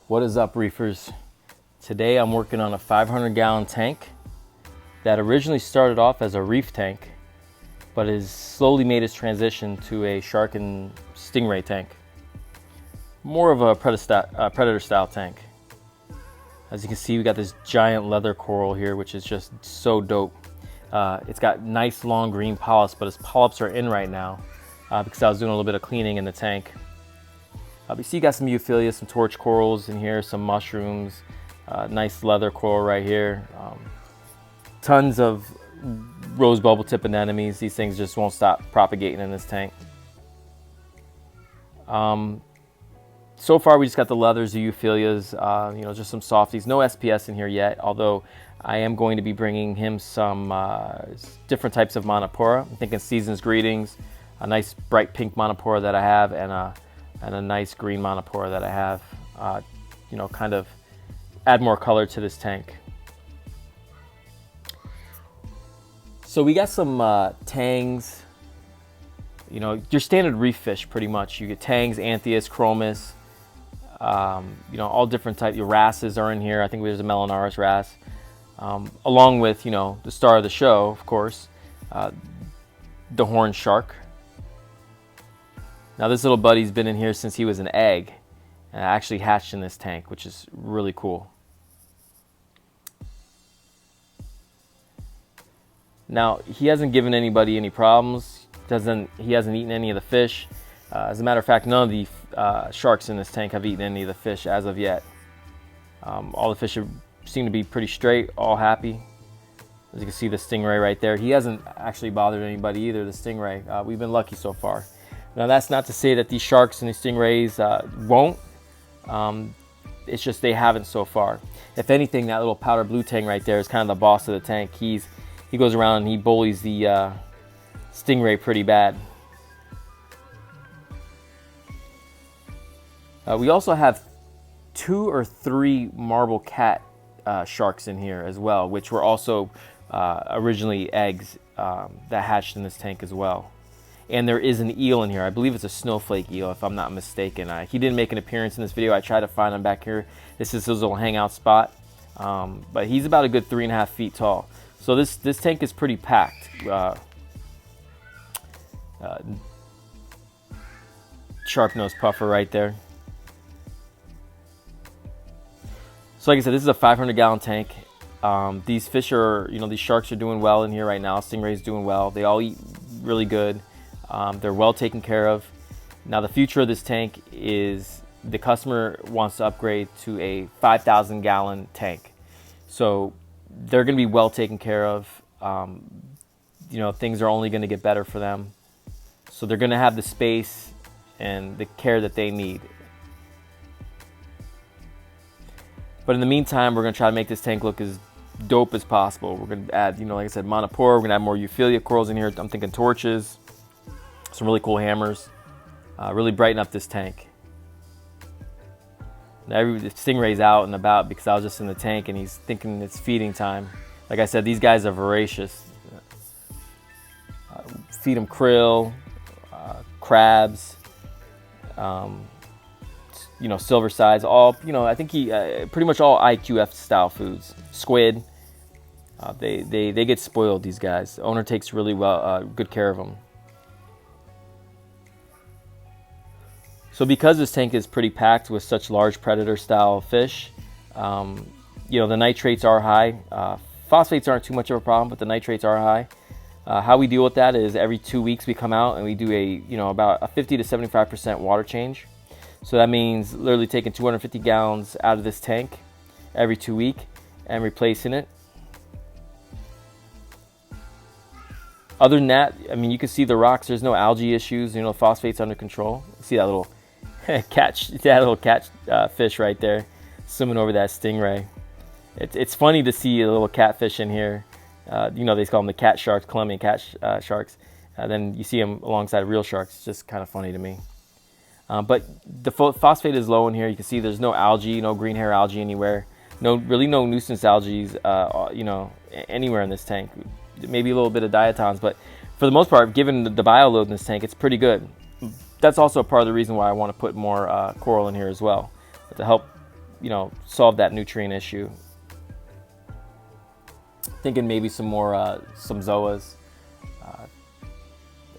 What is up, reefers? Today I'm working on a 500-gallon tank that originally started off as a reef tank, but has slowly made its transition to a shark and stingray tank. More of a predator style tank. As you can see, we got this giant leather coral here, which is just so dope. It's got nice long green polyps, but its polyps are in right now because I was doing a little bit of cleaning in the tank. You see, you got some euphyllia, some torch corals in here, some mushrooms, nice leather coral right here. Tons of rose bubble tip anemones. These things just won't stop propagating in this tank. So far, we just got the leathers, the euphyllias, just some softies. No SPS in here yet, although I am going to be bringing him some different types of monopora. I'm thinking Season's Greetings, a nice bright pink monopora that I have, and a nice green monopora that I have, kind of add more color to this tank. So we got some tangs, your standard reef fish pretty much. You get tangs, anthias, chromis, all different types. Your wrasses are in here. I think there's a Melanaris wrasse, along with, the star of the show, of course, the horned shark. Now this little buddy's been in here since he was an egg and actually hatched in this tank, which is really cool. Now he hasn't given anybody any problems. He hasn't eaten any of the fish. As a matter of fact, none of the sharks in this tank have eaten any of the fish as of yet. All the fish seem to be pretty straight, all happy. As you can see, the stingray right there. He hasn't actually bothered anybody either, the stingray. We've been lucky so far. Now that's not to say that these sharks and these stingrays won't. It's just they haven't so far. If anything, that little powder blue tang right there is kind of the boss of the tank. He goes around and he bullies the stingray pretty bad. We also have 2 or 3 marble cat sharks in here as well, which were also originally eggs that hatched in this tank as well. And there is an eel in here. I believe it's a snowflake eel, if I'm not mistaken. He didn't make an appearance in this video. I tried to find him back here. This is his little hangout spot. But he's about a good 3.5 feet tall. So this tank is pretty packed. Sharp-nosed puffer right there. So like I said, this is a 500-gallon tank. These fish are, these sharks are doing well in here right now. Stingray's doing well. They all eat really good. They're well taken care of. Now the future of this tank is the customer wants to upgrade to a 5,000-gallon tank. So they're going to be well taken care of. Things are only going to get better for them. So they're going to have the space and the care that they need. But in the meantime, we're going to try to make this tank look as dope as possible. We're going to add, like I said, monopora. We're going to add more euphyllia corals in here. I'm thinking torches, some really cool hammers. Really brighten up this tank. Now the stingray's out and about because I was just in the tank and he's thinking it's feeding time. Like I said, these guys are voracious. Feed them krill, crabs, silver sides, all, I think he pretty much all IQF style foods. Squid, they get spoiled, these guys. The owner takes really good care of them. So because this tank is pretty packed with such large predator style fish, the nitrates are high. Phosphates aren't too much of a problem, but the nitrates are high. How we deal with that is every 2 weeks we come out and we do about a 50 to 75% water change. So that means literally taking 250 gallons out of this tank every 2 weeks and replacing it. Other than that, you can see the rocks. There's no algae issues. Phosphates under control. See that little catch fish right there swimming over that stingray. It's funny to see a little catfish in here. They call them the cat sharks, Colombian cat sharks. Then you see them alongside real sharks. It's just kind of funny to me. But the phosphate is low in here. You can see there's no algae, no green hair algae anywhere. No nuisance algae, anywhere in this tank. Maybe a little bit of diatoms, but for the most part, given the bio load in this tank, it's pretty good. That's also part of the reason why I want to put more coral in here as well, to help solve that nutrient issue. Thinking maybe some more, some zoas.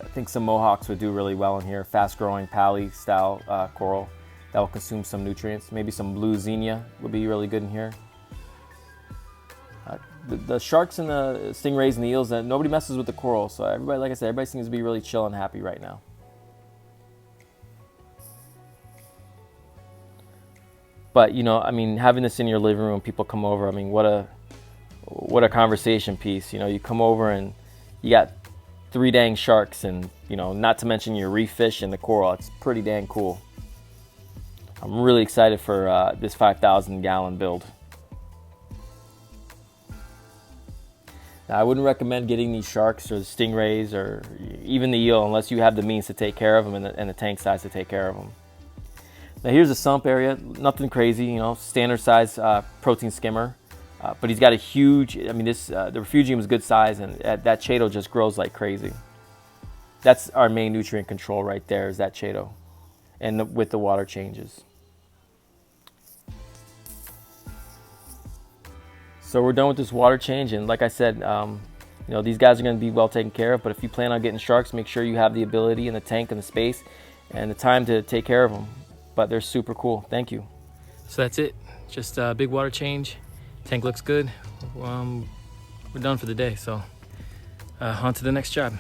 I think some mohawks would do really well in here. Fast-growing pally style coral that will consume some nutrients. Maybe some blue xenia would be really good in here. The sharks and the stingrays and the eels, nobody messes with the coral. So everybody, like I said, everybody seems to be really chill and happy right now. But I mean, having this in your living room, people come over. I mean, what a conversation piece. You come over and you got 3 dang sharks, and not to mention your reef fish and the coral. It's pretty dang cool. I'm really excited for this 5,000 gallon build. Now, I wouldn't recommend getting these sharks or the stingrays or even the eel unless you have the means to take care of them and the tank size to take care of them. Now here's a sump area, nothing crazy, standard size protein skimmer. But he's got a huge, I mean, the refugium is good size, and that chaeto just grows like crazy. That's our main nutrient control right there, is that chaeto, and with the water changes. So we're done with this water change, and like I said, these guys are going to be well taken care of, but if you plan on getting sharks, make sure you have the ability and the tank and the space and the time to take care of them. But they're super cool. Thank you. So that's it. Just a big water change. Tank looks good. We're done for the day, so on to the next job.